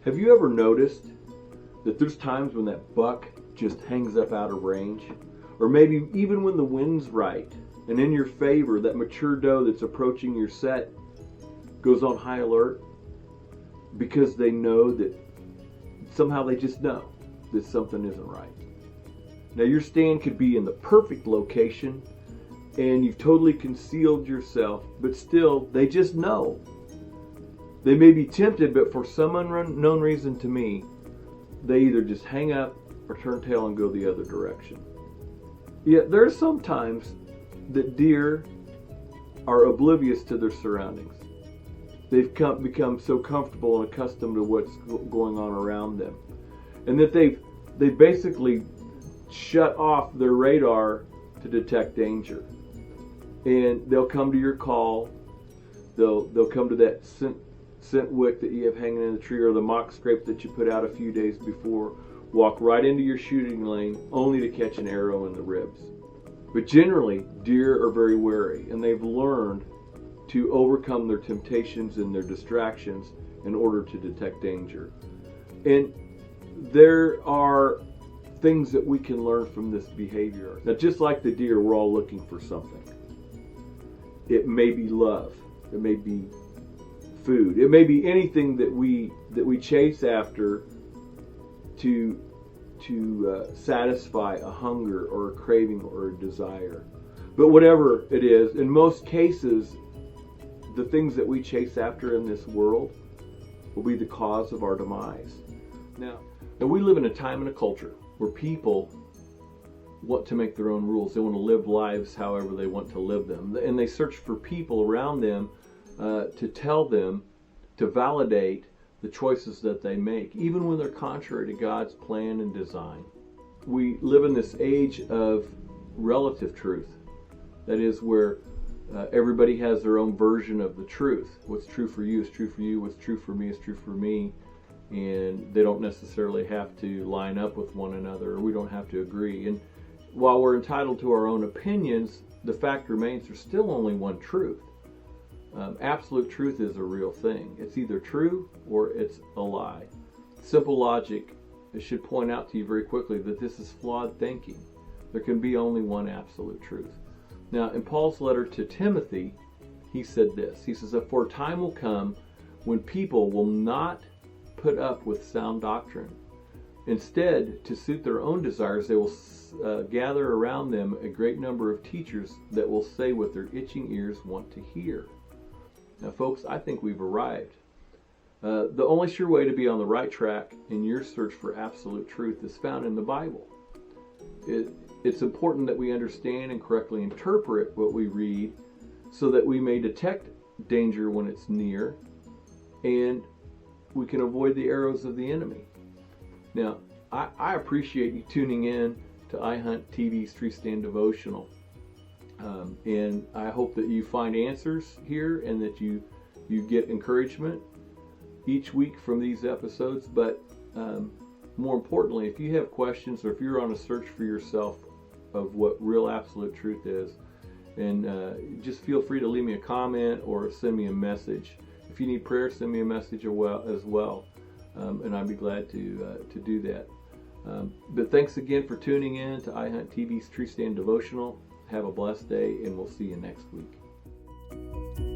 Have you ever noticed that there's times when that buck just hangs up out of range? Or maybe even when the wind's right and in your favor, that mature doe that's approaching your set goes on high alert because they know that somehow they just know that something isn't right. Now your stand could be in the perfect location and you've totally concealed yourself, but still they just know. They may be tempted, but for some unknown reason to me, they either just hang up or turn tail and go the other direction. Yet there are some times that deer are oblivious to their surroundings. They've become so comfortable and accustomed to what's going on around them, and that they basically shut off their radar to detect danger. And they'll come to your call. They'll come to that scent wick that you have hanging in the tree, or the mock scrape that you put out a few days before, walk right into your shooting lane only to catch an arrow in the ribs. But generally, deer are very wary, and they've learned to overcome their temptations and their distractions in order to detect danger. And there are things that we can learn from this behavior. Now, just like the deer, we're all looking for something. It may be love. It may be food. It may be anything that we chase after to satisfy a hunger or a craving or a desire. But whatever it is, in most cases, the things that we chase after in this world will be the cause of our demise. Now we live in a time and a culture where people want to make their own rules. They want to live lives however they want to live them. And they search for people around them to tell them, to validate the choices that they make, even when they're contrary to God's plan and design. We live in this age of relative truth. That is where everybody has their own version of the truth. What's true for you is true for you. What's true for me is true for me. And they don't necessarily have to line up with one another, or we don't have to agree. And while we're entitled to our own opinions, the fact remains there's still only one truth. Absolute truth is a real thing. It's either true or it's a lie. Simple logic, it should point out to you very quickly that this is flawed thinking. There can be only one absolute truth. Now, in Paul's letter to Timothy, he said this. He says, "For a time will come when people will not put up with sound doctrine. Instead, to suit their own desires, they will gather around them a great number of teachers that will say what their itching ears want to hear." Now, folks, I think we've arrived. The only sure way to be on the right track in your search for absolute truth is found in the Bible. It's important that we understand and correctly interpret what we read so that we may detect danger when it's near, and we can avoid the arrows of the enemy. Now, I appreciate you tuning in to IHTV's Tree Stand Devotional. And I hope that you find answers here and that you get encouragement each week from these episodes. But more importantly, if you have questions or if you're on a search for yourself of what real absolute truth is, and just feel free to leave me a comment or send me a message. If you need prayer, send me a message as well, and I'd be glad to do that. But thanks again for tuning in to IHTV's Tree Stand Devotional. Have a blessed day, and we'll see you next week.